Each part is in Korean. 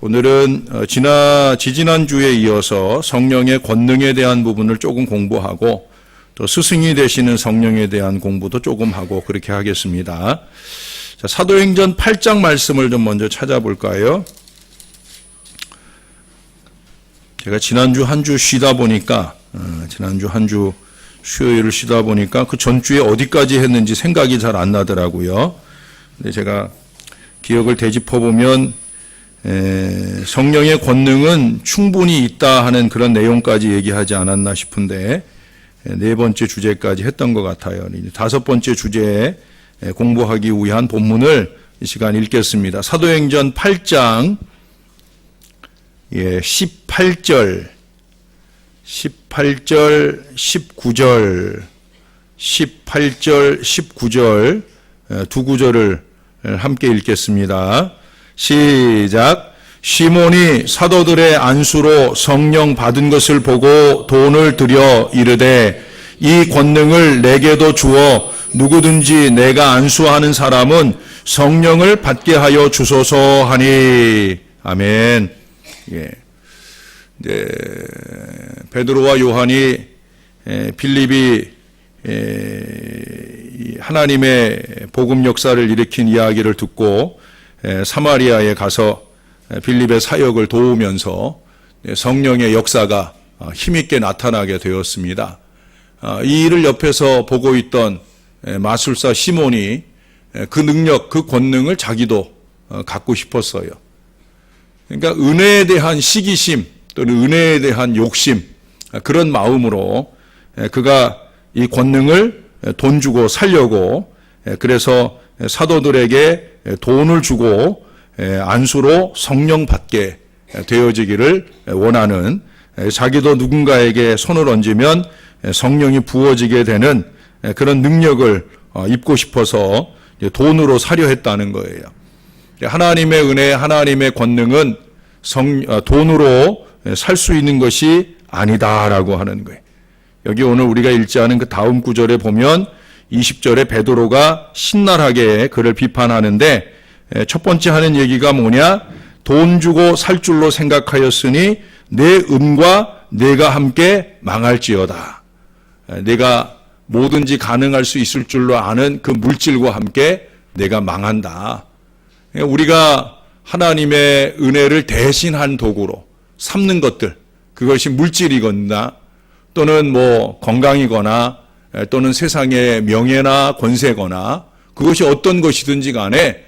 오늘은 지지난주에 이어서 성령의 권능에 대한 부분을 조금 공부하고 또 스승이 되시는 성령에 대한 공부도 조금 하고 그렇게 하겠습니다. 자, 사도행전 8장 말씀을 좀 먼저 찾아볼까요? 제가 지난주 한 주 쉬다 보니까 지난주 한 주 수요일을 쉬다 보니까 그 전주에 어디까지 했는지 생각이 잘 안 나더라고요. 근데 제가 기억을 되짚어 보면 성령의 권능은 충분히 있다 하는 그런 내용까지 얘기하지 않았나 싶은데 네 번째 주제까지 했던 것 같아요. 다섯 번째 주제에 공부하기 위한 본문을 이 시간 읽겠습니다. 사도행전 8장 18절, 19절, 19절 두 구절을 함께 읽겠습니다. 시작. 시몬이 사도들의 안수로 성령 받은 것을 보고 돈을 들여 이르되 이 권능을 내게도 주어 누구든지 내가 안수하는 사람은 성령을 받게 하여 주소서 하니. 아멘. 예. 이제 베드로와 요한이 빌립이 하나님의 복음 역사를 일으킨 이야기를 듣고 사마리아에 가서 빌립의 사역을 도우면서 성령의 역사가 힘있게 나타나게 되었습니다. 이 일을 옆에서 보고 있던 마술사 시몬이 그 능력, 그 권능을 자기도 갖고 싶었어요. 그러니까 은혜에 대한 시기심 또는 은혜에 대한 욕심, 그런 마음으로 그가 이 권능을 돈 주고 살려고, 그래서 사도들에게 돈을 주고 안수로 성령 받게 되어지기를 원하는, 자기도 누군가에게 손을 얹으면 성령이 부어지게 되는 그런 능력을 입고 싶어서 돈으로 사려 했다는 거예요. 하나님의 은혜, 하나님의 권능은 돈으로 살 수 있는 것이 아니다라고 하는 거예요. 여기 오늘 우리가 읽지 않은 그 다음 구절에 보면 20절에 베드로가 신랄하게 그를 비판하는데, 첫 번째 하는 얘기가 뭐냐? 돈 주고 살 줄로 생각하였으니 내 은과 내가 함께 망할지어다. 내가 뭐든지 가능할 수 있을 줄로 아는 그 물질과 함께 내가 망한다. 우리가 하나님의 은혜를 대신한 도구로 삼는 것들, 그것이 물질이거나 또는 건강이거나 또는 세상의 명예나 권세거나 그것이 어떤 것이든지 간에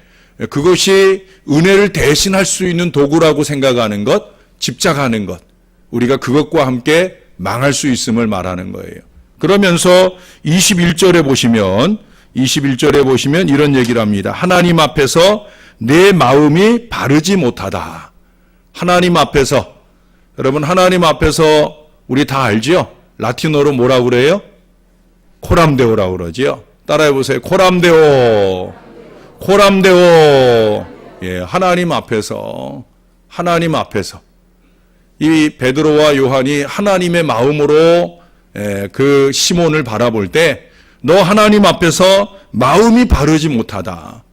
그것이 은혜를 대신할 수 있는 도구라고 생각하는 것, 집착하는 것, 우리가 그것과 함께 망할 수 있음을 말하는 거예요. 그러면서 21절에 보시면 이런 얘기를 합니다. 하나님 앞에서 내 마음이 바르지 못하다. 하나님 앞에서, 여러분 하나님 앞에서 우리 다 알죠? 라틴어로 뭐라고 그래요? 코람데오라고 그러지요. 따라해 보세요. 코람데오. 코람데오. 예, 하나님 앞에서. 이 베드로와 요한이 하나님의 마음으로 그 시몬을 바라볼 때, 너 하나님 앞에서 마음이 바르지 못하다.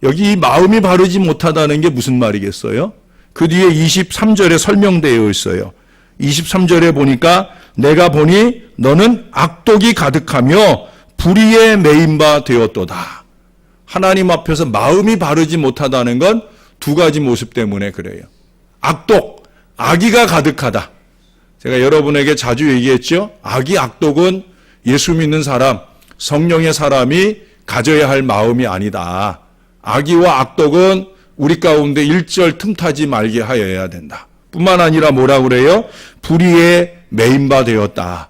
여기 이 마음이 바르지 못하다는 게 무슨 말이겠어요? 그 뒤에 23절에 설명되어 있어요. 23절에 보니까 내가 보니 너는 악독이 가득하며 불의에 매인 바 되었도다. 하나님 앞에서 마음이 바르지 못하다는 건 두 가지 모습 때문에 그래요. 악독, 악의가 가득하다. 제가 여러분에게 자주 얘기했죠. 악독은 예수 믿는 사람, 성령의 사람이 가져야 할 마음이 아니다. 악의와 악독은 우리 가운데 일절 틈타지 말게 하여야 된다. 뿐만 아니라 뭐라고 그래요? 불의에 매인 바 되었다.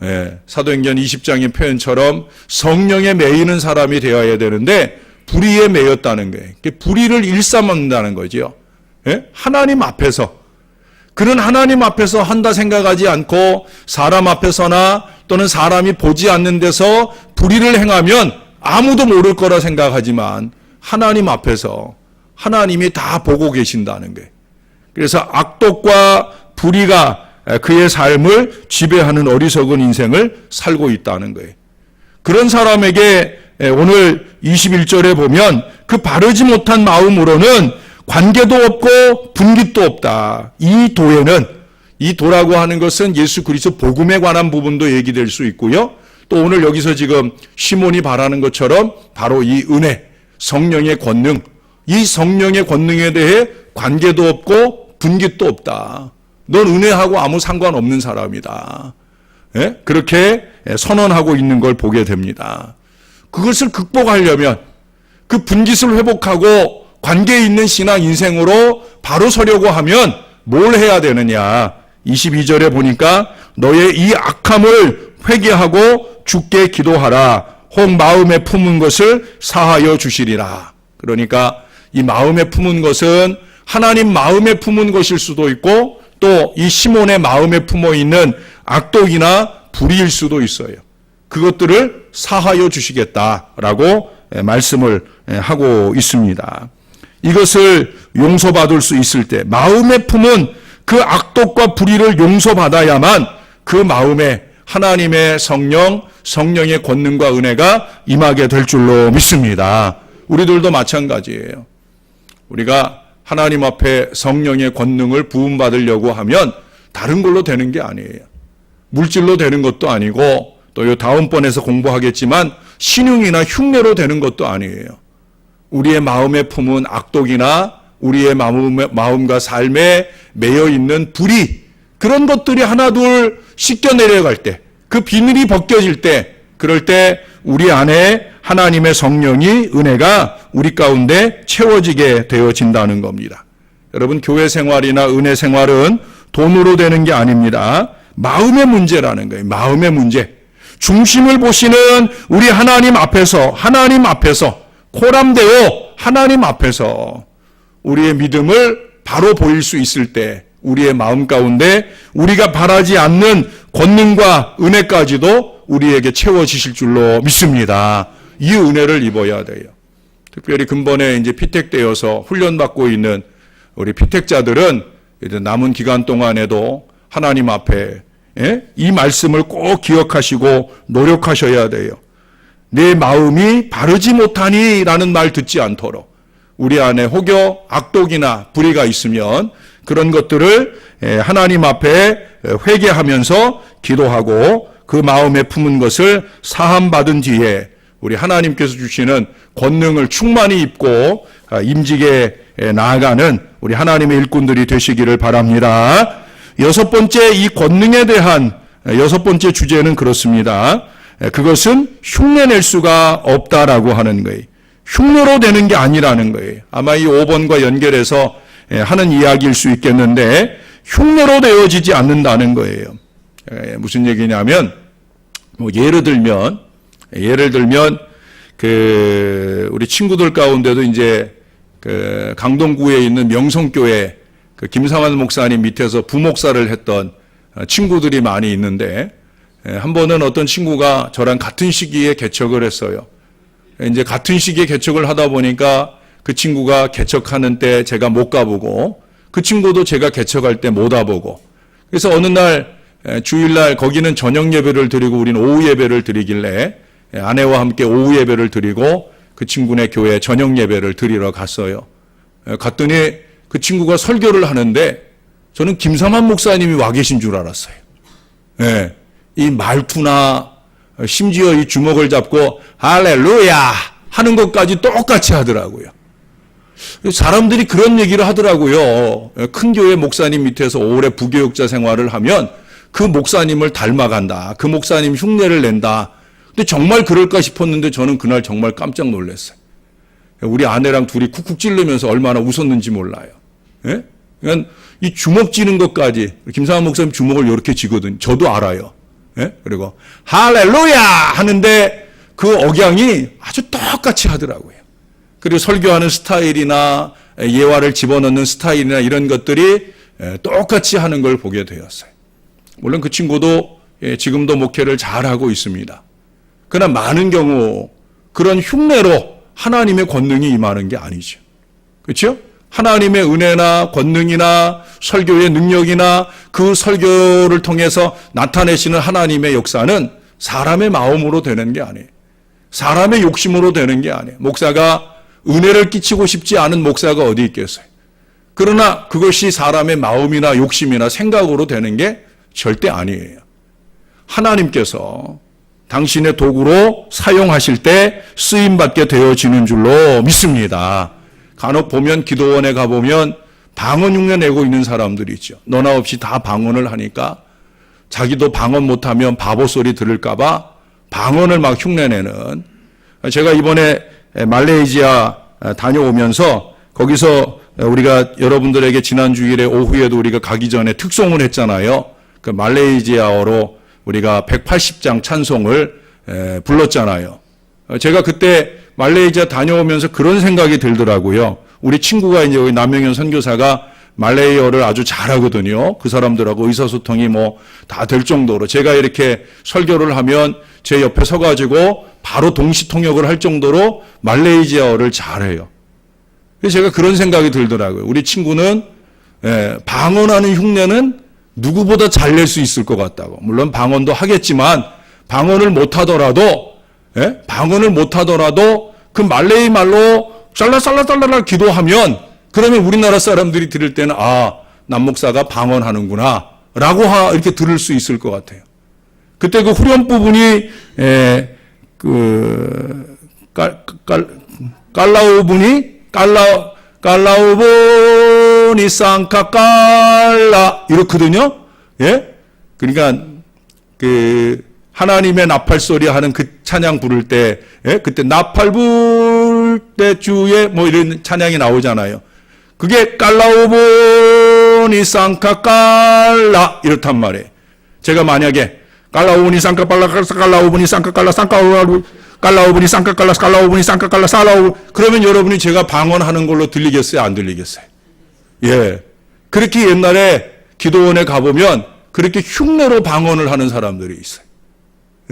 예, 사도행전 20장의 표현처럼 성령에 매이는 사람이 되어야 되는데 불의에 매였다는 거예요. 불의를 일삼는다는 거죠. 예? 하나님 앞에서. 그는 하나님 앞에서 한다 생각하지 않고 사람 앞에서나 또는 사람이 보지 않는 데서 불의를 행하면 아무도 모를 거라 생각하지만 하나님 앞에서 하나님이 다 보고 계신다는 거예요. 그래서 악독과 불의가 그의 삶을 지배하는 어리석은 인생을 살고 있다는 거예요. 그런 사람에게 오늘 21절에 보면 그 바르지 못한 마음으로는 관계도 없고 분깃도 없다. 이 도에는, 이 도라고 하는 것은 예수 그리스도 복음에 관한 부분도 얘기될 수 있고요. 또 오늘 여기서 지금 시몬이 바라는 것처럼 바로 이 은혜, 성령의 권능, 이 성령의 권능에 대해 관계도 없고 분깃도 없다. 넌 은혜하고 아무 상관없는 사람이다. 예? 그렇게 선언하고 있는 걸 보게 됩니다. 그것을 극복하려면, 그 분깃을 회복하고 관계에 있는 신앙 인생으로 바로 서려고 하면 뭘 해야 되느냐. 22절에 보니까 너의 이 악함을 회개하고 주께 기도하라. 혹 마음에 품은 것을 사하여 주시리라. 그러니까 이 마음에 품은 것은 하나님 마음에 품은 것일 수도 있고, 또 이 시몬의 마음에 품어 있는 악독이나 불의일 수도 있어요. 그것들을 사하여 주시겠다라고 말씀을 하고 있습니다. 이것을 용서받을 수 있을 때, 마음에 품은 그 악독과 불의를 용서받아야만 그 마음에 하나님의 성령, 성령의 권능과 은혜가 임하게 될 줄로 믿습니다. 우리들도 마찬가지예요. 우리가 하나님 앞에 성령의 권능을 부음받으려고 하면 다른 걸로 되는 게 아니에요. 물질로 되는 것도 아니고, 또 다음번에서 공부하겠지만 신용이나 흉내로 되는 것도 아니에요. 우리의 마음에 품은 악독이나 우리의 마음과 삶에 매여 있는 불의, 그런 것들이 하나둘 씻겨 내려갈 때, 그 비늘이 벗겨질 때, 그럴 때 우리 안에 하나님의 성령이, 은혜가 우리 가운데 채워지게 되어진다는 겁니다. 여러분, 교회 생활이나 은혜 생활은 돈으로 되는 게 아닙니다. 마음의 문제라는 거예요. 마음의 문제. 중심을 보시는 우리 하나님 앞에서 코람되어 하나님 앞에서 우리의 믿음을 바로 보일 수 있을 때, 우리의 마음 가운데 우리가 바라지 않는 권능과 은혜까지도 우리에게 채워지실 줄로 믿습니다. 이 은혜를 입어야 돼요. 특별히 근본에 이제 피택되어서 훈련받고 있는 우리 피택자들은 이제 남은 기간 동안에도 하나님 앞에 이 말씀을 꼭 기억하시고 노력하셔야 돼요. 내 마음이 바르지 못하니 라는 말 듣지 않도록, 우리 안에 혹여 악독이나 불의가 있으면 그런 것들을 하나님 앞에 회개하면서 기도하고 그 마음에 품은 것을 사함받은 뒤에 우리 하나님께서 주시는 권능을 충만히 입고 임직에 나아가는 우리 하나님의 일꾼들이 되시기를 바랍니다. 여섯 번째, 이 권능에 대한 여섯 번째 주제는 그렇습니다. 그것은 흉내낼 수가 없다라고 하는 거예요. 흉내로 되는 게 아니라는 거예요. 아마 이 5번과 연결해서 하는 이야기일 수 있겠는데, 흉내로 되어지지 않는다는 거예요. 무슨 얘기냐면, 예를 들면 우리 친구들 가운데도 이제 강동구에 있는 명성교회 김상환 목사님 밑에서 부목사를 했던 친구들이 많이 있는데, 한 번은 어떤 친구가 저랑 같은 시기에 개척을 했어요. 이제 같은 시기에 개척을 하다 보니까 그 친구가 개척하는 때 제가 못 가보고, 그 친구도 제가 개척할 때 못 와보고, 그래서 어느 날 주일날 거기는 저녁 예배를 드리고 우리는 오후 예배를 드리길래 아내와 함께 오후 예배를 드리고 그 친구네 교회 저녁 예배를 드리러 갔어요. 갔더니 그 친구가 설교를 하는데 저는 김삼환 목사님이 와 계신 줄 알았어요. 이 말투나 심지어 이 주먹을 잡고 할렐루야 하는 것까지 똑같이 하더라고요. 사람들이 그런 얘기를 하더라고요. 큰 교회 목사님 밑에서 오래 부교육자 생활을 하면 그 목사님을 닮아간다. 그 목사님 흉내를 낸다. 근데 정말 그럴까 싶었는데 저는 그날 정말 깜짝 놀랐어요. 우리 아내랑 둘이 쿡쿡 찌르면서 얼마나 웃었는지 몰라요. 그러니까 이 주먹 쥐는 것까지, 김상환 목사님 주먹을 이렇게 쥐거든. 저도 알아요. 그리고 할렐루야 하는데 그 억양이 아주 똑같이 하더라고요. 그리고 설교하는 스타일이나 예화를 집어넣는 스타일이나 이런 것들이 똑같이 하는 걸 보게 되었어요. 물론 그 친구도 지금도 목회를 잘하고 있습니다. 그러나 많은 경우 그런 흉내로 하나님의 권능이 임하는 게 아니죠. 그렇죠? 하나님의 은혜나 권능이나 설교의 능력이나 그 설교를 통해서 나타내시는 하나님의 역사는 사람의 마음으로 되는 게 아니에요. 사람의 욕심으로 되는 게 아니에요. 목사가 은혜를 끼치고 싶지 않은 목사가 어디 있겠어요? 그러나 그것이 사람의 마음이나 욕심이나 생각으로 되는 게 절대 아니에요. 하나님께서 당신의 도구로 사용하실 때 쓰임받게 되어지는 줄로 믿습니다. 간혹 보면 기도원에 가보면 방언 흉내 내고 있는 사람들이 있죠. 너나 없이 다 방언을 하니까 자기도 방언 못하면 바보 소리 들을까봐 방언을 막 흉내내는. 제가 이번에 말레이시아 다녀오면서 거기서 우리가 여러분들에게 지난 주일에 오후에도 우리가 가기 전에 특송을 했잖아요. 그 말레이시아어로 우리가 180장 찬송을 불렀잖아요. 제가 그때 말레이시아 다녀오면서 그런 생각이 들더라고요. 우리 친구가 이제 여기 남영현 선교사가 말레이어를 아주 잘하거든요. 그 사람들하고 의사소통이 뭐 다 될 정도로 제가 이렇게 설교를 하면 제 옆에 서가지고 바로 동시 통역을 할 정도로 말레이시아어를 잘해요. 그래서 제가 그런 생각이 들더라고요. 우리 친구는 방언하는 흉내는 누구보다 잘 낼 수 있을 것 같다고. 물론 방언도 하겠지만 방언을 못하더라도 그 말레이 말로 쌀라쌀라쌀라 기도하면 그러면 우리나라 사람들이 들을 때는 남 목사가 방언하는구나 라고 이렇게 들을 수 있을 것 같아요. 그때 그 후렴 부분이 깔라우분이 쌍카 깔라 이렇거든요. 예? 그러니까 그 하나님의 나팔 소리 하는 그 찬양 부를 때 그때 나팔 불 때 주에 뭐 이런 찬양이 나오잖아요. 그게 깔라우분이 쌍카 깔라 이렇단 말이에요. 제가 만약에 깔라우분이 쌍카 깔라 깔라우분이 쌍카 깔라 깔라우분이 쌍카 깔라 깔라우분이 쌍카 깔라 살라우 그러면 여러분이 제가 방언하는 걸로 들리겠어요? 안 들리겠어요? 예. 그렇게 옛날에 기도원에 가보면 그렇게 흉내로 방언을 하는 사람들이 있어요.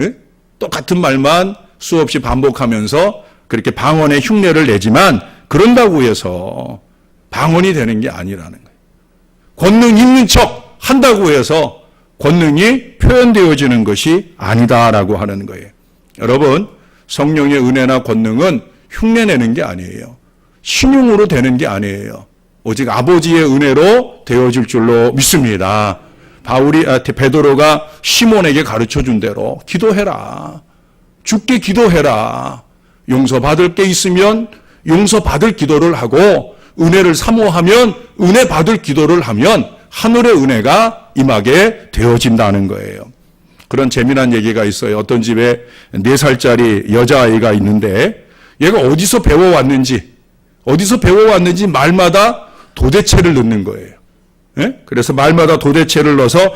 예? 똑같은 말만 수없이 반복하면서 그렇게 방언의 흉내를 내지만 그런다고 해서 방언이 되는 게 아니라는 거예요. 권능 있는 척 한다고 해서 권능이 표현되어지는 것이 아니다라고 하는 거예요. 여러분, 성령의 은혜나 권능은 흉내내는 게 아니에요. 신용으로 되는 게 아니에요. 오직 아버지의 은혜로 되어질 줄로 믿습니다. 베드로가 시몬에게 가르쳐준 대로 기도해라. 주께 기도해라. 용서받을 게 있으면 용서받을 기도를 하고 은혜를 사모하면 은혜 받을 기도를 하면 하늘의 은혜가 임하게 되어진다는 거예요. 그런 재미난 얘기가 있어요. 어떤 집에 4살짜리 여자아이가 있는데 얘가 어디서 배워왔는지 말마다 도대체를 넣는 거예요. 예? 그래서 말마다 도대체를 넣어서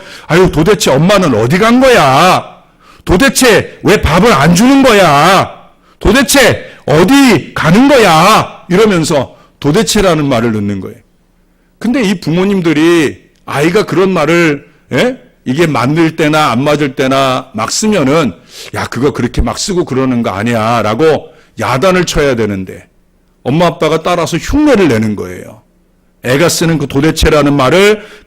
도대체 엄마는 어디 간 거야? 도대체 왜 밥을 안 주는 거야? 도대체 어디 가는 거야? 이러면서 도대체라는 말을 넣는 거예요. 근데 이 부모님들이 아이가 그런 말을 이게 맞을 때나 안 맞을 때나 막 쓰면은 그거 그렇게 막 쓰고 그러는 거 아니야 라고 야단을 쳐야 되는데 엄마 아빠가 따라서 흉내를 내는 거예요. 애가 쓰는 그 도대체라는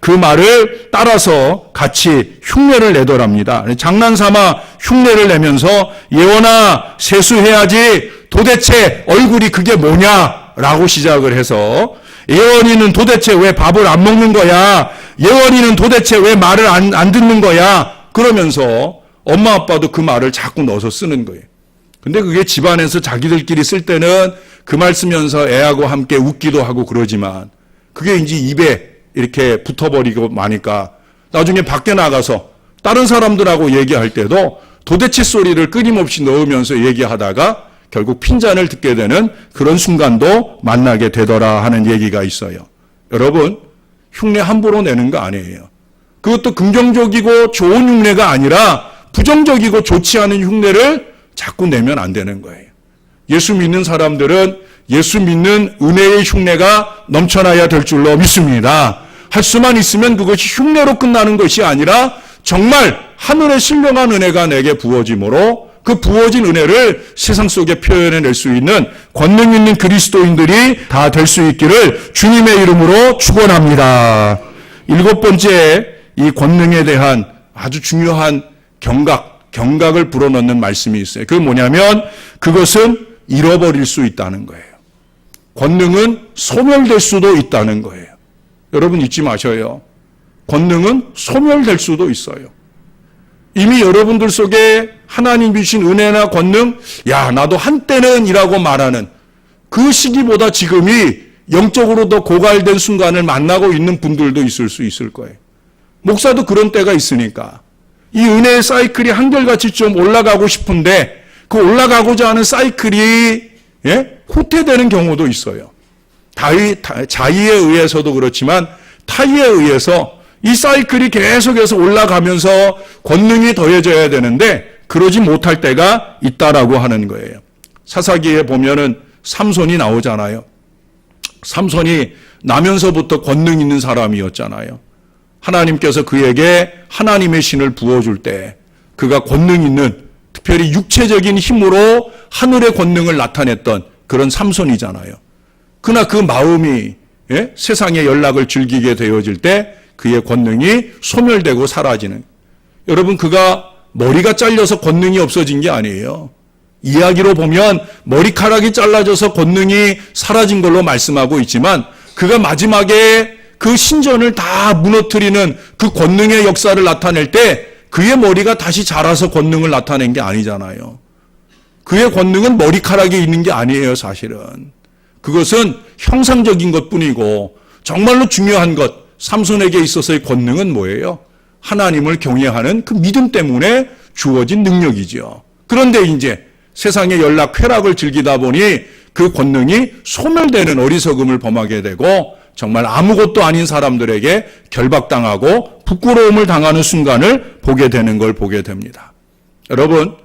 그 말을 따라서 같이 흉내를 내더랍니다. 장난삼아 흉내를 내면서 예원아 세수해야지 도대체 얼굴이 그게 뭐냐 라고 시작을 해서 예원이는 도대체 왜 밥을 안 먹는 거야? 예원이는 도대체 왜 말을 안 듣는 거야? 그러면서 엄마 아빠도 그 말을 자꾸 넣어서 쓰는 거예요. 근데 그게 집안에서 자기들끼리 쓸 때는 그 말 쓰면서 애하고 함께 웃기도 하고 그러지만 그게 이제 입에 이렇게 붙어버리고 마니까 나중에 밖에 나가서 다른 사람들하고 얘기할 때도 도대체 소리를 끊임없이 넣으면서 얘기하다가 결국 핀잔을 듣게 되는 그런 순간도 만나게 되더라 하는 얘기가 있어요. 여러분, 흉내 함부로 내는 거 아니에요. 그것도 긍정적이고 좋은 흉내가 아니라 부정적이고 좋지 않은 흉내를 자꾸 내면 안 되는 거예요. 예수 믿는 사람들은 예수 믿는 은혜의 흉내가 넘쳐나야 될 줄로 믿습니다. 할 수만 있으면 그것이 흉내로 끝나는 것이 아니라 정말 하늘의 신령한 은혜가 내게 부어짐으로 그 부어진 은혜를 세상 속에 표현해낼 수 있는 권능 있는 그리스도인들이 다 될 수 있기를 주님의 이름으로 축원합니다. 7번째, 이 권능에 대한 아주 중요한 경각을 불어넣는 말씀이 있어요. 그게 뭐냐면 그것은 잃어버릴 수 있다는 거예요. 권능은 소멸될 수도 있다는 거예요. 여러분 잊지 마셔요. 권능은 소멸될 수도 있어요. 이미 여러분들 속에 하나님 주신 은혜나 권능, 야, 나도 한때는 이라고 말하는 그 시기보다 지금이 영적으로 더 고갈된 순간을 만나고 있는 분들도 있을 수 있을 거예요. 목사도 그런 때가 있으니까. 이 은혜의 사이클이 한결같이 좀 올라가고 싶은데 그 올라가고자 하는 사이클이 후퇴되는 경우도 있어요. 자의에 의해서도 그렇지만 타의에 의해서 이 사이클이 계속해서 올라가면서 권능이 더해져야 되는데 그러지 못할 때가 있다라고 하는 거예요. 사사기에 보면은 삼손이 나오잖아요. 삼손이 나면서부터 권능 있는 사람이었잖아요. 하나님께서 그에게 하나님의 신을 부어줄 때 그가 권능 있는, 특별히 육체적인 힘으로 하늘의 권능을 나타냈던 그런 삼손이잖아요. 그러나 그 마음이 세상의 연락을 즐기게 되어질 때 그의 권능이 소멸되고 사라지는. 여러분, 그가 머리가 잘려서 권능이 없어진 게 아니에요. 이야기로 보면 머리카락이 잘라져서 권능이 사라진 걸로 말씀하고 있지만 그가 마지막에 그 신전을 다 무너뜨리는 그 권능의 역사를 나타낼 때 그의 머리가 다시 자라서 권능을 나타낸 게 아니잖아요. 그의 권능은 머리카락에 있는 게 아니에요, 사실은. 그것은 형상적인 것뿐이고 정말로 중요한 것, 삼손에게 있어서의 권능은 뭐예요? 하나님을 경외하는 그 믿음 때문에 주어진 능력이죠. 그런데 이제 세상의 연락, 쾌락을 즐기다 보니 그 권능이 소멸되는 어리석음을 범하게 되고 정말 아무것도 아닌 사람들에게 결박당하고 부끄러움을 당하는 순간을 보게 되는 걸 보게 됩니다. 여러분,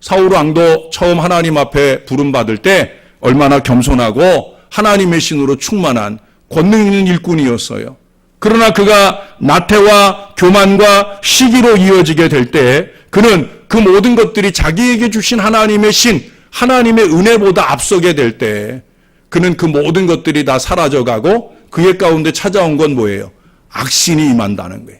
사울 왕도 처음 하나님 앞에 부름받을 때 얼마나 겸손하고 하나님의 신으로 충만한 권능 있는 일꾼이었어요. 그러나 그가 나태와 교만과 시기로 이어지게 될 때 그는 그 모든 것들이 자기에게 주신 하나님의 신, 하나님의 은혜보다 앞서게 될 때 그는 그 모든 것들이 다 사라져가고 그의 가운데 찾아온 건 뭐예요? 악신이 임한다는 거예요.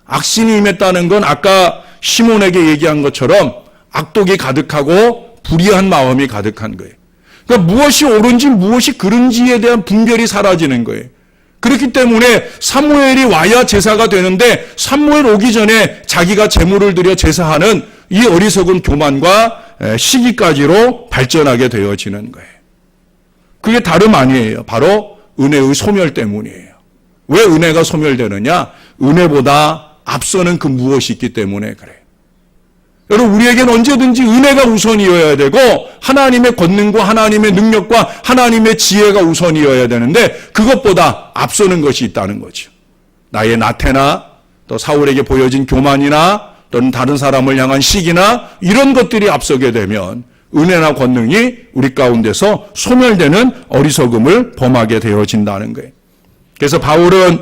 악신이 임했다는 건 아까 시몬에게 얘기한 것처럼 악독이 가득하고 불의한 마음이 가득한 거예요. 그러니까 무엇이 옳은지 무엇이 그른지에 대한 분별이 사라지는 거예요. 그렇기 때문에 사무엘이 와야 제사가 되는데 사무엘 오기 전에 자기가 제물을 드려 제사하는 이 어리석은 교만과 시기까지로 발전하게 되어지는 거예요. 그게 다름 아니에요. 바로 은혜의 소멸 때문이에요. 왜 은혜가 소멸되느냐? 은혜보다 앞서는 그 무엇이 있기 때문에 그래요. 여러분, 우리에겐 언제든지 은혜가 우선이어야 되고 하나님의 권능과 하나님의 능력과 하나님의 지혜가 우선이어야 되는데 그것보다 앞서는 것이 있다는 거죠. 나의 나태나 또 사울에게 보여진 교만이나 또는 다른 사람을 향한 시기나 이런 것들이 앞서게 되면 은혜나 권능이 우리 가운데서 소멸되는 어리석음을 범하게 되어진다는 거예요. 그래서 바울은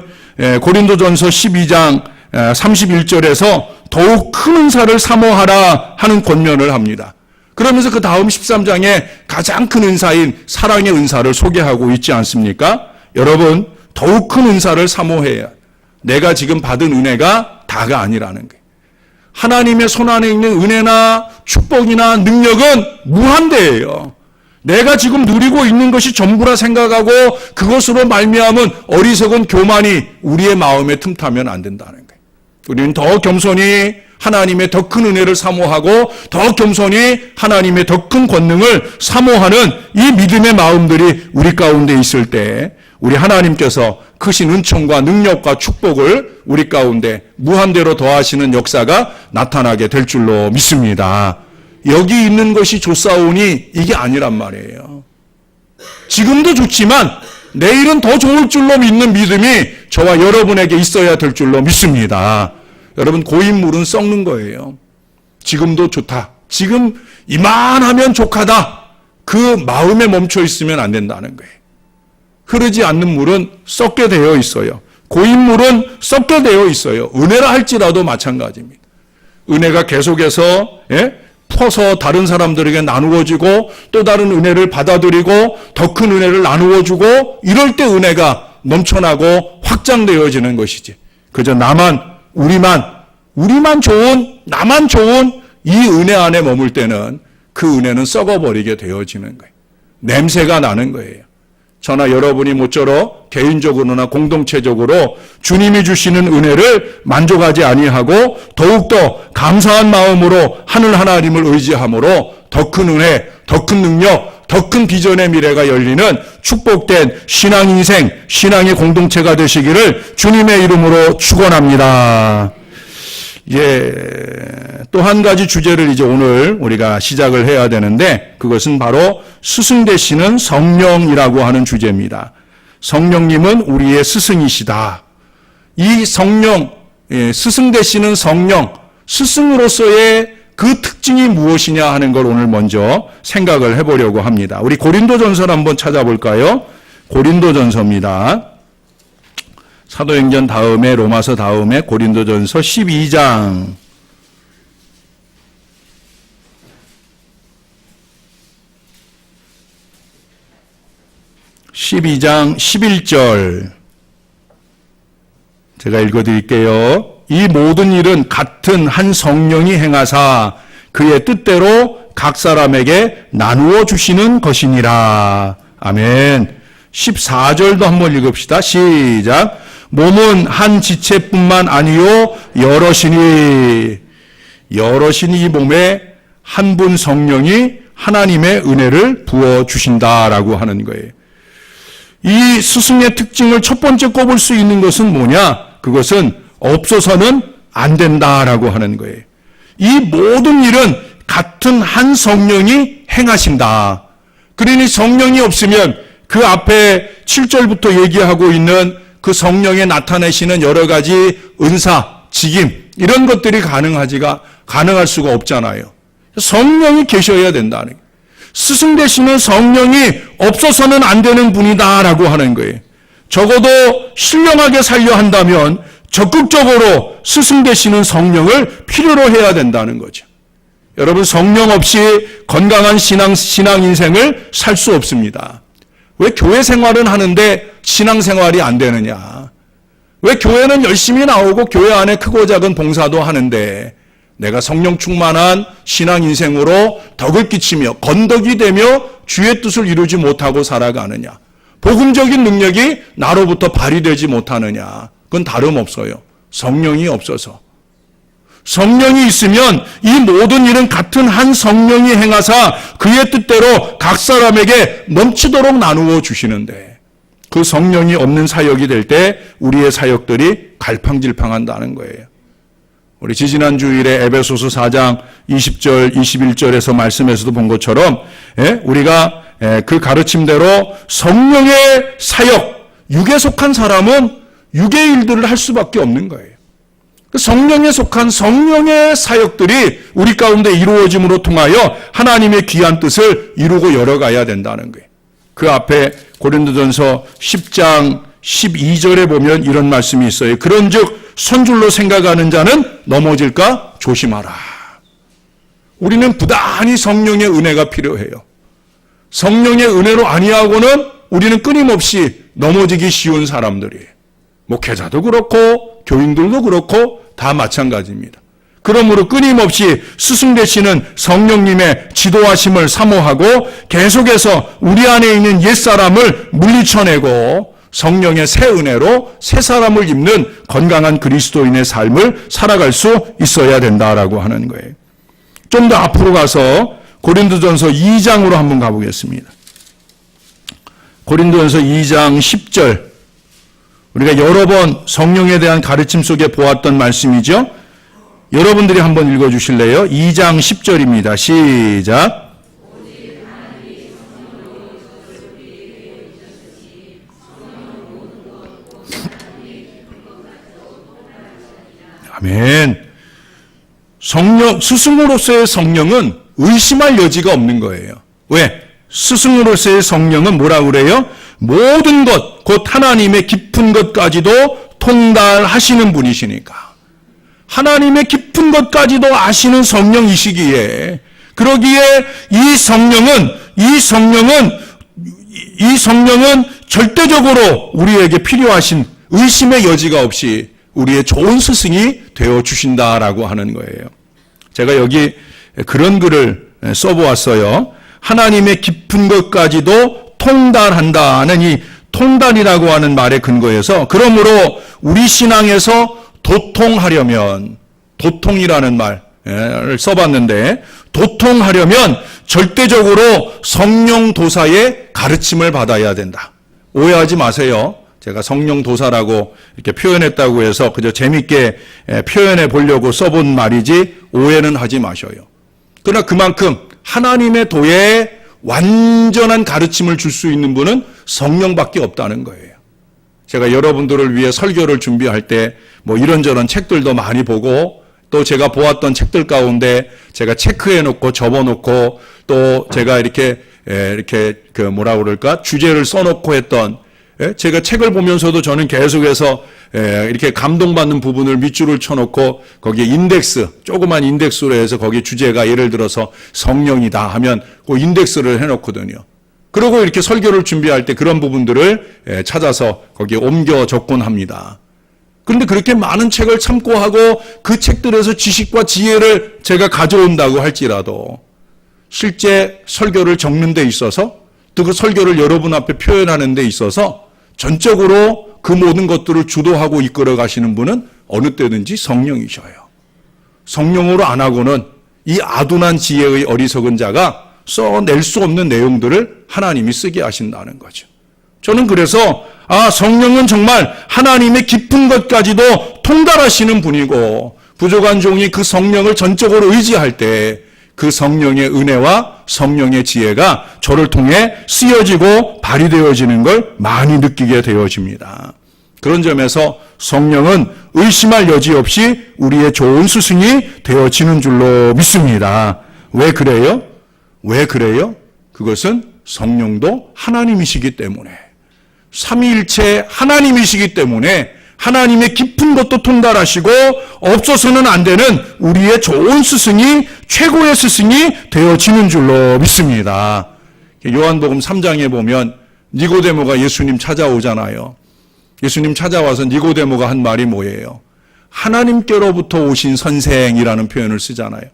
고린도전서 12장 31절에서 더욱 큰 은사를 사모하라 하는 권면을 합니다. 그러면서 그 다음 13장에 가장 큰 은사인 사랑의 은사를 소개하고 있지 않습니까? 여러분, 더욱 큰 은사를 사모해야, 내가 지금 받은 은혜가 다가 아니라는 거예요. 하나님의 손 안에 있는 은혜나 축복이나 능력은 무한대예요. 내가 지금 누리고 있는 것이 전부라 생각하고 그것으로 말미암은 어리석은 교만이 우리의 마음에 틈타면 안 된다는 거예요. 우리는 더 겸손히 하나님의 더 큰 은혜를 사모하고 더 겸손히 하나님의 더 큰 권능을 사모하는 이 믿음의 마음들이 우리 가운데 있을 때 우리 하나님께서 크신 은총과 능력과 축복을 우리 가운데 무한대로 더하시는 역사가 나타나게 될 줄로 믿습니다. 여기 있는 것이 좋사오니 이게 아니란 말이에요. 지금도 좋지만 내일은 더 좋을 줄로 믿는 믿음이 저와 여러분에게 있어야 될 줄로 믿습니다. 여러분, 고인물은 썩는 거예요. 지금도 좋다. 지금 이만하면 족하다. 그 마음에 멈춰 있으면 안 된다는 거예요. 흐르지 않는 물은 썩게 되어 있어요. 고인물은 썩게 되어 있어요. 은혜라 할지라도 마찬가지입니다. 은혜가 계속해서 퍼서 다른 사람들에게 나누어지고 또 다른 은혜를 받아들이고 더 큰 은혜를 나누어주고 이럴 때 은혜가 넘쳐나고 확장되어지는 것이지. 그저 우리만 좋은, 나만 좋은 이 은혜 안에 머물 때는 그 은혜는 썩어버리게 되어지는 거예요. 냄새가 나는 거예요. 저나 여러분이 모쪼록 개인적으로나 공동체적으로 주님이 주시는 은혜를 만족하지 아니하고 더욱더 감사한 마음으로 하늘 하나님을 의지함으로 더 큰 은혜, 더 큰 능력, 더 큰 비전의 미래가 열리는 축복된 신앙 인생, 신앙의 공동체가 되시기를 주님의 이름으로 축원합니다. 또 한 가지 주제를 이제 오늘 우리가 시작을 해야 되는데, 그것은 바로 스승 되시는 성령이라고 하는 주제입니다. 성령님은 우리의 스승이시다. 이 성령, 스승 되시는 성령, 스승으로서의 그 특징이 무엇이냐 하는 걸 오늘 먼저 생각을 해보려고 합니다. 우리 고린도전서를 한번 찾아볼까요? 고린도전서입니다. 사도행전 다음에 로마서 다음에 고린도전서 12장 11절 제가 읽어드릴게요. 이 모든 일은 같은 한 성령이 행하사 그의 뜻대로 각 사람에게 나누어 주시는 것이니라. 아멘. 14절도 한번 읽읍시다. 시작. 몸은 한 지체뿐만 아니요 여럿이니 이 몸에 한 분 성령이 하나님의 은혜를 부어주신다라고 하는 거예요. 이 스승의 특징을 첫 번째 꼽을 수 있는 것은 뭐냐? 그것은 없어서는 안 된다라고 하는 거예요. 이 모든 일은 같은 한 성령이 행하신다. 그러니 성령이 없으면 그 앞에 7절부터 얘기하고 있는 그 성령에 나타내시는 여러 가지 은사, 직임 이런 것들이 가능할 수가 없잖아요. 성령이 계셔야 된다는 거예요. 스승 되시는 성령이 없어서는 안 되는 분이다라고 하는 거예요. 적어도 신령하게 살려 한다면 적극적으로 스승 되시는 성령을 필요로 해야 된다는 거죠. 여러분, 성령 없이 건강한 신앙 인생을 살 수 없습니다. 왜 교회 생활은 하는데 신앙 생활이 안 되느냐? 왜 교회는 열심히 나오고 교회 안에 크고 작은 봉사도 하는데 내가 성령 충만한 신앙 인생으로 덕을 끼치며 건덕이 되며 주의 뜻을 이루지 못하고 살아가느냐? 복음적인 능력이 나로부터 발휘되지 못하느냐? 그건 다름없어요. 성령이 없어서. 성령이 있으면 이 모든 일은 같은 한 성령이 행하사 그의 뜻대로 각 사람에게 넘치도록 나누어 주시는데, 그 성령이 없는 사역이 될 때 우리의 사역들이 갈팡질팡한다는 거예요. 우리 지지난 주일에 에베소서 4장 20절 21절에서 말씀에서도 본 것처럼 우리가 그 가르침대로 성령의 사역, 육에 속한 사람은 육의 일들을 할 수밖에 없는 거예요. 성령에 속한 성령의 사역들이 우리 가운데 이루어짐으로 통하여 하나님의 귀한 뜻을 이루고 열어가야 된다는 거예요. 그 앞에 고린도전서 10장 12절에 보면 이런 말씀이 있어요. 그런즉 선줄로 생각하는 자는 넘어질까 조심하라. 우리는 부단히 성령의 은혜가 필요해요. 성령의 은혜로 아니하고는 우리는 끊임없이 넘어지기 쉬운 사람들이에요. 목회자도 그렇고 교인들도 그렇고 다 마찬가지입니다. 그러므로 끊임없이 스승 되시는 성령님의 지도하심을 사모하고 계속해서 우리 안에 있는 옛사람을 물리쳐내고 성령의 새 은혜로 새 사람을 입는 건강한 그리스도인의 삶을 살아갈 수 있어야 된다라고 하는 거예요. 좀 더 앞으로 가서 고린도전서 2장으로 한번 가보겠습니다. 고린도전서 2장 10절. 우리가 여러 번 성령에 대한 가르침 속에 보았던 말씀이죠. 여러분들이 한번 읽어주실래요? 2장 10절입니다. 시작. 아멘. 스승으로서의 성령은 의심할 여지가 없는 거예요. 왜? 스승으로서의 성령은 뭐라고 그래요? 모든 것, 곧 하나님의 깊은 것까지도 통달하시는 분이시니까. 하나님의 깊은 것까지도 아시는 성령이시기에, 그러기에 이 성령은 절대적으로 우리에게 필요하신 의심의 여지가 없이 우리의 좋은 스승이 되어 주신다라고 하는 거예요. 제가 여기 그런 글을 써보았어요. 하나님의 깊은 것까지도 통달한다는 이 통달이라고 하는 말의 근거에서, 그러므로 우리 신앙에서 도통하려면, 도통이라는 말을 써봤는데, 도통하려면 절대적으로 성령 도사의 가르침을 받아야 된다. 오해하지 마세요. 제가 성령 도사라고 이렇게 표현했다고 해서 그저 재밌게 표현해 보려고 써본 말이지 오해는 하지 마셔요. 그러나 그만큼 하나님의 도에 완전한 가르침을 줄 수 있는 분은 성령밖에 없다는 거예요. 제가 여러분들을 위해 설교를 준비할 때 뭐 이런저런 책들도 많이 보고, 또 제가 보았던 책들 가운데 제가 체크해 놓고 접어 놓고, 또 제가 이렇게 그 뭐라 그럴까 주제를 써 놓고 했던, 제가 책을 보면서도 저는 계속해서 이렇게 감동받는 부분을 밑줄을 쳐놓고 거기에 인덱스, 조그만 인덱스로 해서 거기에 주제가 예를 들어서 성령이다 하면 그 인덱스를 해놓거든요. 그리고 이렇게 설교를 준비할 때 그런 부분들을 찾아서 거기에 옮겨 적곤 합니다. 그런데 그렇게 많은 책을 참고하고 그 책들에서 지식과 지혜를 제가 가져온다고 할지라도 실제 설교를 적는 데 있어서, 또 그 설교를 여러분 앞에 표현하는 데 있어서 전적으로 그 모든 것들을 주도하고 이끌어 가시는 분은 어느 때든지 성령이셔요. 성령으로 안 하고는 이 아둔한 지혜의 어리석은 자가 써낼 수 없는 내용들을 하나님이 쓰게 하신다는 거죠. 저는 그래서 성령은 정말 하나님의 깊은 것까지도 통달하시는 분이고, 부족한 종이 그 성령을 전적으로 의지할 때 그 성령의 은혜와 성령의 지혜가 저를 통해 쓰여지고 발휘되어지는 걸 많이 느끼게 되어집니다. 그런 점에서 성령은 의심할 여지 없이 우리의 좋은 스승이 되어지는 줄로 믿습니다. 왜 그래요? 왜 그래요? 그것은 성령도 하나님이시기 때문에, 삼위일체 하나님이시기 때문에 하나님의 깊은 것도 통달하시고 없어서는 안 되는 우리의 좋은 스승이, 최고의 스승이 되어지는 줄로 믿습니다. 요한복음 3장에 보면 니고데모가 예수님 찾아오잖아요. 예수님 찾아와서 니고데모가 한 말이 뭐예요? 하나님께로부터 오신 선생이라는 표현을 쓰잖아요.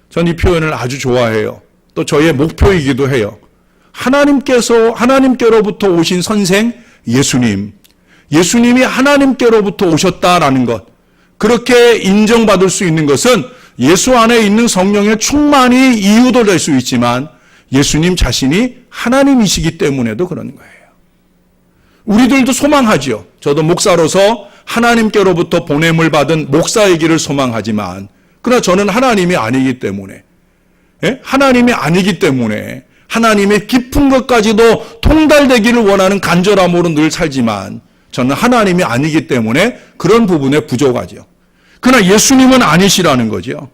전 이 표현을 아주 좋아해요. 또 저의 목표이기도 해요. 하나님께로부터 오신 선생 예수님이 하나님께로부터 오셨다라는 것, 그렇게 인정받을 수 있는 것은 예수 안에 있는 성령의 충만이 이유도 될 수 있지만 예수님 자신이 하나님이시기 때문에도 그런 거예요. 우리들도 소망하죠. 저도 목사로서 하나님께로부터 보냄을 받은 목사이기를 소망하지만, 그러나 저는 하나님이 아니기 때문에, 하나님이 아니기 때문에 하나님의 깊은 것까지도 통달되기를 원하는 간절함으로 늘 살지만, 저는 하나님이 아니기 때문에 그런 부분에 부족하죠. 그러나 예수님은 아니시라는 거죠.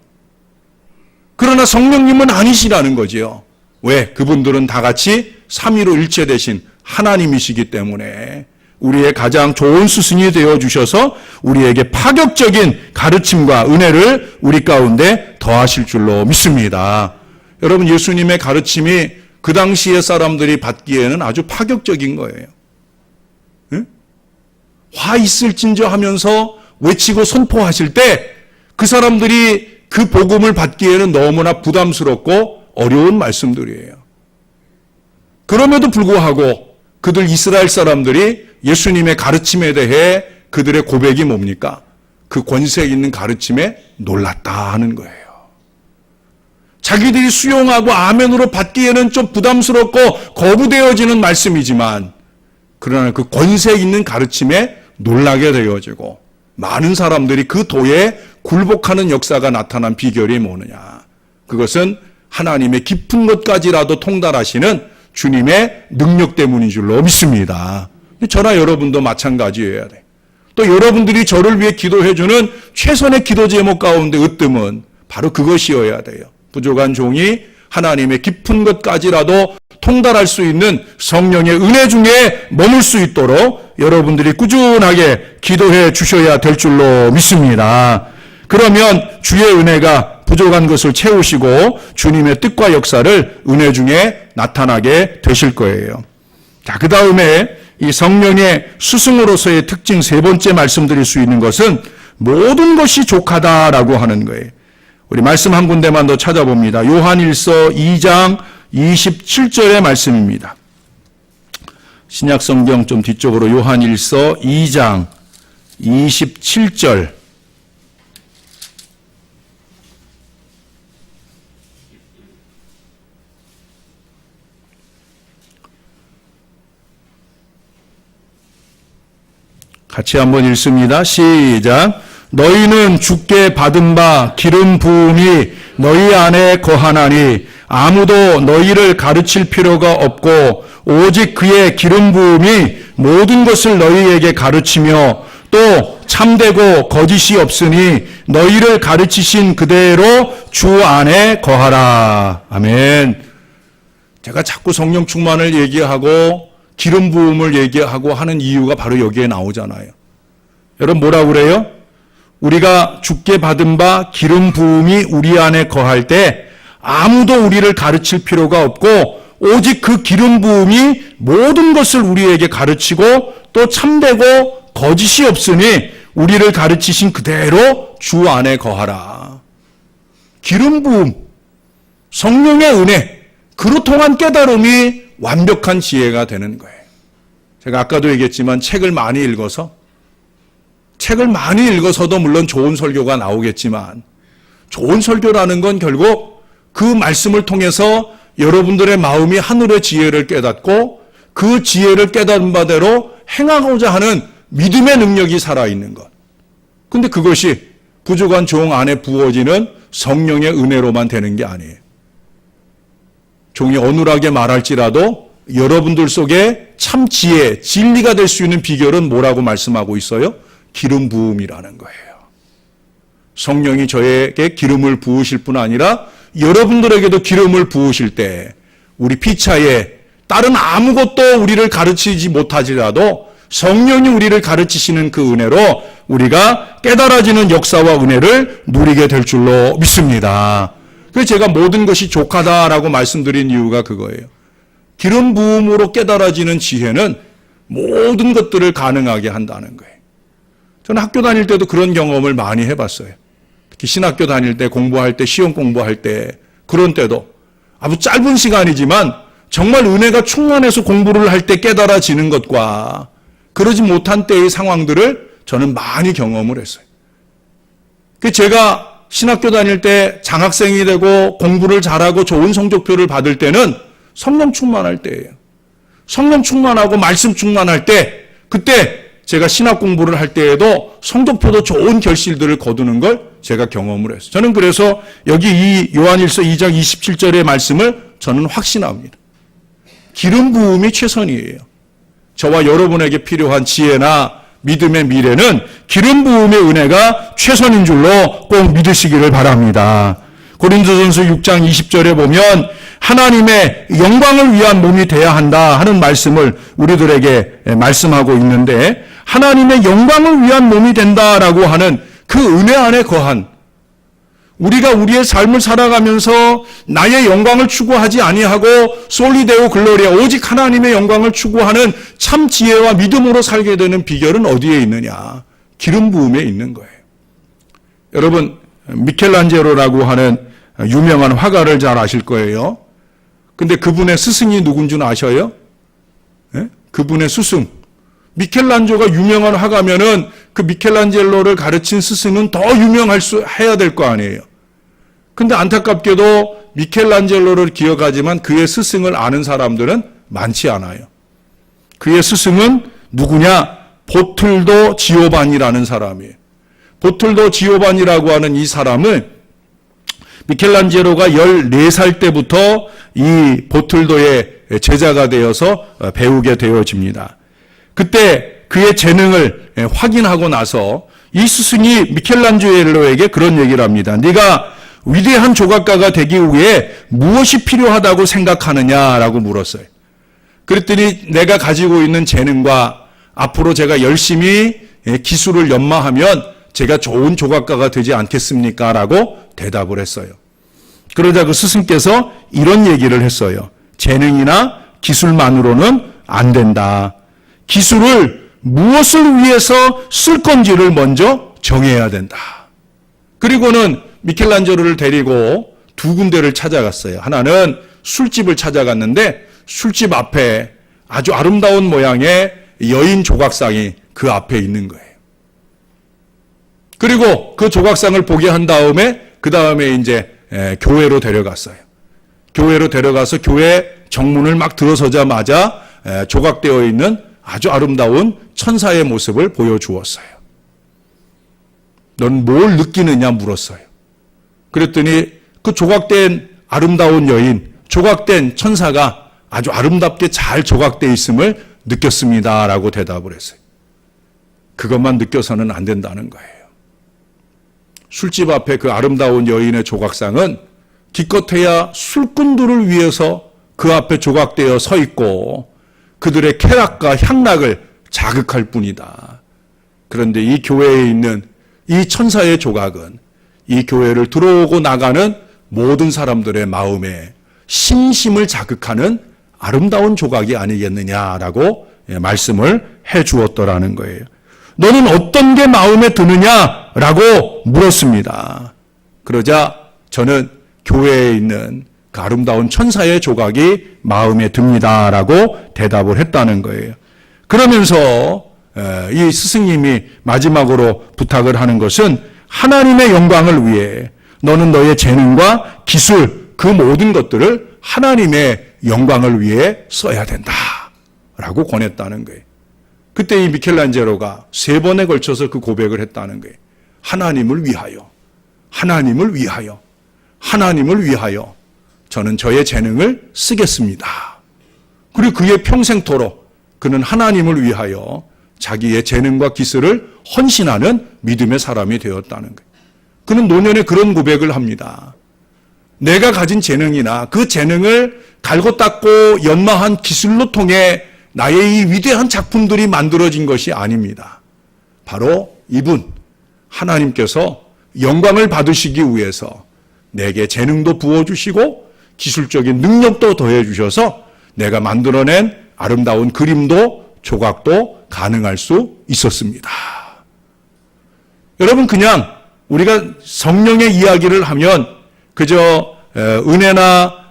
그러나 성령님은 아니시라는 거죠. 왜? 그분들은 다 같이 삼위로 일체되신 하나님이시기 때문에 우리의 가장 좋은 스승이 되어주셔서 우리에게 파격적인 가르침과 은혜를 우리 가운데 더하실 줄로 믿습니다. 여러분, 예수님의 가르침이 그 당시의 사람들이 받기에는 아주 파격적인 거예요. 화 있을진저 하면서 외치고 선포하실 때 그 사람들이 그 복음을 받기에는 너무나 부담스럽고 어려운 말씀들이에요. 그럼에도 불구하고 그들 이스라엘 사람들이 예수님의 가르침에 대해 그들의 고백이 뭡니까? 그 권세 있는 가르침에 놀랐다 하는 거예요. 자기들이 수용하고 아멘으로 받기에는 좀 부담스럽고 거부되어지는 말씀이지만, 그러나 그 권세 있는 가르침에 놀라게 되어지고 많은 사람들이 그 도에 굴복하는 역사가 나타난 비결이 뭐느냐? 그것은 하나님의 깊은 것까지라도 통달하시는 주님의 능력 때문인 줄로 믿습니다. 저나 여러분도 마찬가지여야 돼. 또 여러분들이 저를 위해 기도해주는 최선의 기도 제목 가운데 으뜸은 바로 그것이어야 돼요. 부족한 종이 하나님의 깊은 것까지라도 통달할 수 있는 성령의 은혜 중에 머물 수 있도록 여러분들이 꾸준하게 기도해 주셔야 될 줄로 믿습니다. 그러면 주의 은혜가 부족한 것을 채우시고 주님의 뜻과 역사를 은혜 중에 나타나게 되실 거예요. 자, 그 다음에 이 성령의 스승으로서의 특징 세 번째 말씀드릴 수 있는 것은 모든 것이 족하다라고 하는 거예요. 우리 말씀 한 군데만 더 찾아봅니다. 요한일서 2장 27절의 말씀입니다. 신약성경 좀 뒤쪽으로 요한일서 2장 27절. 같이 한번 읽습니다. 시작. 너희는 주께 받은 바 기름 부음이 너희 안에 거하나니 아무도 너희를 가르칠 필요가 없고 오직 그의 기름 부음이 모든 것을 너희에게 가르치며 또 참되고 거짓이 없으니 너희를 가르치신 그대로 주 안에 거하라. 아멘. 제가 자꾸 성령 충만을 얘기하고 기름 부음을 얘기하고 하는 이유가 바로 여기에 나오잖아요. 여러분 뭐라고 그래요? 우리가 주께 받은 바 기름 부음이 우리 안에 거할 때 아무도 우리를 가르칠 필요가 없고 오직 그 기름 부음이 모든 것을 우리에게 가르치고 또 참되고 거짓이 없으니 우리를 가르치신 그대로 주 안에 거하라. 기름 부음, 성령의 은혜, 그로 통한 깨달음이 완벽한 지혜가 되는 거예요. 제가 아까도 얘기했지만 책을 많이 읽어서도 물론 좋은 설교가 나오겠지만 좋은 설교라는 건 결국 그 말씀을 통해서 여러분들의 마음이 하늘의 지혜를 깨닫고 그 지혜를 깨달은 바대로 행하고자 하는 믿음의 능력이 살아있는 것. 근데 그것이 부족한 종 안에 부어지는 성령의 은혜로만 되는 게 아니에요. 종이 어눌하게 말할지라도 여러분들 속에 참 지혜, 진리가 될 수 있는 비결은 뭐라고 말씀하고 있어요? 기름 부음이라는 거예요. 성령이 저에게 기름을 부으실 뿐 아니라 여러분들에게도 기름을 부으실 때 우리 피차에 다른 아무것도 우리를 가르치지 못하지라도 성령이 우리를 가르치시는 그 은혜로 우리가 깨달아지는 역사와 은혜를 누리게 될 줄로 믿습니다. 그래서 제가 모든 것이 족하다라고 말씀드린 이유가 그거예요. 기름 부음으로 깨달아지는 지혜는 모든 것들을 가능하게 한다는 거예요. 저는 학교 다닐 때도 그런 경험을 많이 해봤어요. 특히 신학교 다닐 때, 공부할 때, 시험 공부할 때, 그런 때도 아주 짧은 시간이지만 정말 은혜가 충만해서 공부를 할 때 깨달아지는 것과 그러지 못한 때의 상황들을 저는 많이 경험을 했어요. 제가 신학교 다닐 때 장학생이 되고 공부를 잘하고 좋은 성적표를 받을 때는 성령 충만할 때예요. 성령 충만하고 말씀 충만할 때, 그때 제가 신학 공부를 할 때에도 성적표도 좋은 결실들을 거두는 걸 제가 경험을 했어요. 저는 그래서 여기 이 요한일서 2장 27절의 말씀을 저는 확신합니다. 기름 부음이 최선이에요. 저와 여러분에게 필요한 지혜나 믿음의 미래는 기름 부음의 은혜가 최선인 줄로 꼭 믿으시기를 바랍니다. 고린도전서 6장 20절에 보면 하나님의 영광을 위한 몸이 돼야 한다 하는 말씀을 우리들에게 말씀하고 있는데, 하나님의 영광을 위한 몸이 된다라고 하는 그 은혜 안에 거한, 우리가 우리의 삶을 살아가면서 나의 영광을 추구하지 아니하고 솔리데오 글로리아 오직 하나님의 영광을 추구하는 참 지혜와 믿음으로 살게 되는 비결은 어디에 있느냐? 기름 부음에 있는 거예요. 여러분, 미켈란젤로라고 하는 유명한 화가를 잘 아실 거예요. 근데 그분의 스승이 누군 줄 아셔요? 네? 그분의 스승. 미켈란젤로가 유명한 화가면은 그 미켈란젤로를 가르친 스승은 더 해야 될 거 아니에요. 근데 안타깝게도 미켈란젤로를 기억하지만 그의 스승을 아는 사람들은 많지 않아요. 그의 스승은 누구냐? 보틀도 지오반이라는 사람이에요. 보틀도 지오반이라고 하는 이 사람을 미켈란젤로가 14살 때부터 이 보틀도의 제자가 되어서 배우게 되어집니다. 그때 그의 재능을 확인하고 나서 이 스승이 미켈란젤로에게 그런 얘기를 합니다. 네가 위대한 조각가가 되기 위해 무엇이 필요하다고 생각하느냐라고 물었어요. 그랬더니 내가 가지고 있는 재능과 앞으로 제가 열심히 기술을 연마하면 제가 좋은 조각가가 되지 않겠습니까? 라고 대답을 했어요. 그러자 그 스승께서 이런 얘기를 했어요. 재능이나 기술만으로는 안 된다. 기술을 무엇을 위해서 쓸 건지를 먼저 정해야 된다. 그리고는 미켈란젤로를 데리고 두 군데를 찾아갔어요. 하나는 술집을 찾아갔는데 술집 앞에 아주 아름다운 모양의 여인 조각상이 그 앞에 있는 거예요. 그리고 그 조각상을 보게 한 다음에 그 다음에 이제 교회로 데려갔어요. 교회로 데려가서 교회 정문을 막 들어서자마자 조각되어 있는 아주 아름다운 천사의 모습을 보여주었어요. 넌 뭘 느끼느냐 물었어요. 그랬더니 그 조각된 아름다운 여인, 조각된 천사가 아주 아름답게 잘 조각되어 있음을 느꼈습니다 라고 대답을 했어요. 그것만 느껴서는 안 된다는 거예요. 술집 앞에 그 아름다운 여인의 조각상은 기껏해야 술꾼들을 위해서 그 앞에 조각되어 서 있고 그들의 쾌락과 향락을 자극할 뿐이다. 그런데 이 교회에 있는 이 천사의 조각은 이 교회를 들어오고 나가는 모든 사람들의 마음에 심심을 자극하는 아름다운 조각이 아니겠느냐라고 말씀을 해 주었더라는 거예요. 너는 어떤 게 마음에 드느냐라고 물었습니다. 그러자 저는 교회에 있는 그 아름다운 천사의 조각이 마음에 듭니다라고 대답을 했다는 거예요. 그러면서 이 스승님이 마지막으로 부탁을 하는 것은 하나님의 영광을 위해 너는 너의 재능과 기술 그 모든 것들을 하나님의 영광을 위해 써야 된다라고 권했다는 거예요. 그때 이 미켈란젤로가 3번에 걸쳐서 그 고백을 했다는 거예요. 하나님을 위하여, 하나님을 위하여, 하나님을 위하여 저는 저의 재능을 쓰겠습니다. 그리고 그의 평생토록 그는 하나님을 위하여 자기의 재능과 기술을 헌신하는 믿음의 사람이 되었다는 거예요. 그는 노년에 그런 고백을 합니다. 내가 가진 재능이나 그 재능을 갈고 닦고 연마한 기술로 통해 나의 이 위대한 작품들이 만들어진 것이 아닙니다. 바로 이분 하나님께서 영광을 받으시기 위해서 내게 재능도 부어주시고 기술적인 능력도 더해주셔서 내가 만들어낸 아름다운 그림도 조각도 가능할 수 있었습니다. 여러분, 그냥 우리가 성령의 이야기를 하면 그저 은혜나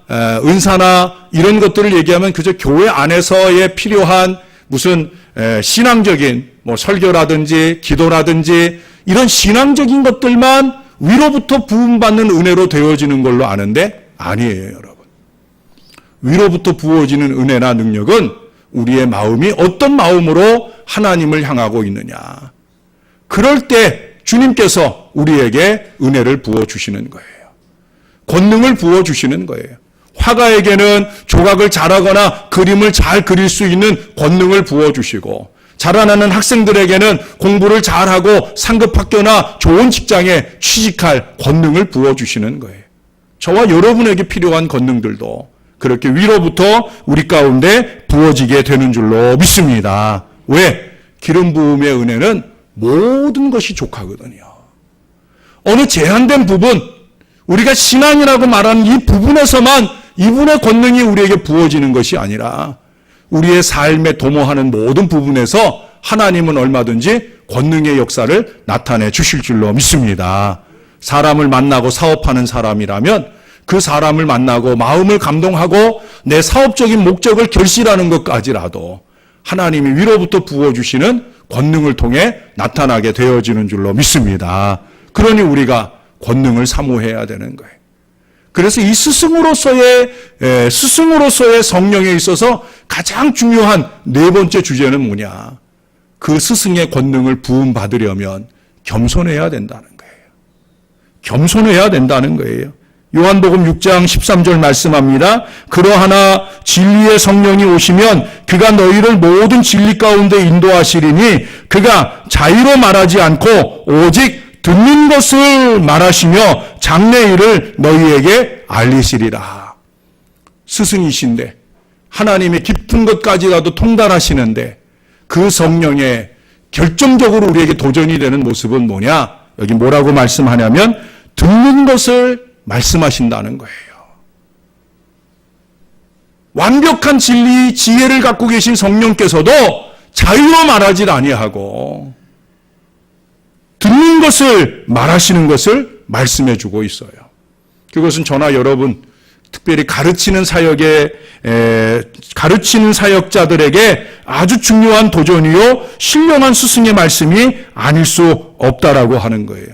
은사나 이런 것들을 얘기하면 그저 교회 안에서의 필요한 무슨 신앙적인 설교라든지 기도라든지 이런 신앙적인 것들만 위로부터 부음받는 은혜로 되어지는 걸로 아는데 아니에요, 여러분. 위로부터 부어지는 은혜나 능력은 우리의 마음이 어떤 마음으로 하나님을 향하고 있느냐. 그럴 때 주님께서 우리에게 은혜를 부어주시는 거예요. 권능을 부어주시는 거예요. 화가에게는 조각을 잘하거나 그림을 잘 그릴 수 있는 권능을 부어주시고, 자라나는 학생들에게는 공부를 잘하고 상급학교나 좋은 직장에 취직할 권능을 부어주시는 거예요. 저와 여러분에게 필요한 권능들도 그렇게 위로부터 우리 가운데 부어지게 되는 줄로 믿습니다. 왜? 기름 부음의 은혜는 모든 것이 족하거든요. 어느 제한된 부분, 우리가 신앙이라고 말하는 이 부분에서만 이분의 권능이 우리에게 부어지는 것이 아니라 우리의 삶에 도모하는 모든 부분에서 하나님은 얼마든지 권능의 역사를 나타내 주실 줄로 믿습니다. 사람을 만나고 사업하는 사람이라면 그 사람을 만나고 마음을 감동하고 내 사업적인 목적을 결실하는 것까지라도 하나님이 위로부터 부어주시는 권능을 통해 나타나게 되어지는 줄로 믿습니다. 그러니 우리가 권능을 사모해야 되는 거예요. 그래서 이 스승으로서의 성령에 있어서 가장 중요한 4번째 주제는 뭐냐? 그 스승의 권능을 부음받으려면 겸손해야 된다는 거예요. 겸손해야 된다는 거예요. 요한복음 6장 13절 말씀합니다. 그러하나 진리의 성령이 오시면 그가 너희를 모든 진리 가운데 인도하시리니 그가 자의로 말하지 않고 오직 듣는 것을 말하시며 장래일을 너희에게 알리시리라. 스승이신데 하나님의 깊은 것까지라도 통달하시는데 그 성령의 결정적으로 우리에게 도전이 되는 모습은 뭐냐? 여기 뭐라고 말씀하냐면 듣는 것을 말씀하신다는 거예요. 완벽한 진리, 지혜를 갖고 계신 성령께서도 자유로 말하지 아니하고 듣는 것을 말하시는 것을 말씀해 주고 있어요. 그것은 저나 여러분 특별히 가르치는 사역자들에게 아주 중요한 도전이요 신령한 스승의 말씀이 아닐 수 없다라고 하는 거예요.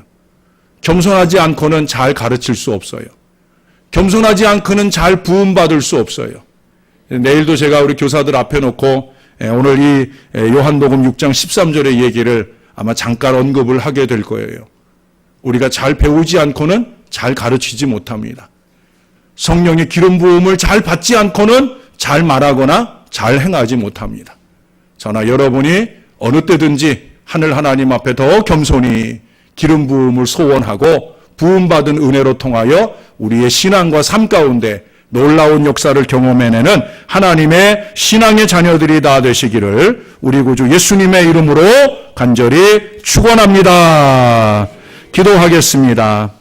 겸손하지 않고는 잘 가르칠 수 없어요. 겸손하지 않고는 잘 부음받을 수 없어요. 내일도 제가 우리 교사들 앞에 놓고 오늘 이 요한복음 6장 13절의 얘기를 아마 잠깐 언급을 하게 될 거예요. 우리가 잘 배우지 않고는 잘 가르치지 못합니다. 성령의 기름 부음을 잘 받지 않고는 잘 말하거나 잘 행하지 못합니다. 저나 여러분이 어느 때든지 하늘 하나님 앞에 더 겸손히 기름 부음을 소원하고 부음받은 은혜로 통하여 우리의 신앙과 삶 가운데 놀라운 역사를 경험해내는 하나님의 신앙의 자녀들이 다 되시기를 우리 구주 예수님의 이름으로 간절히 축원합니다. 기도하겠습니다.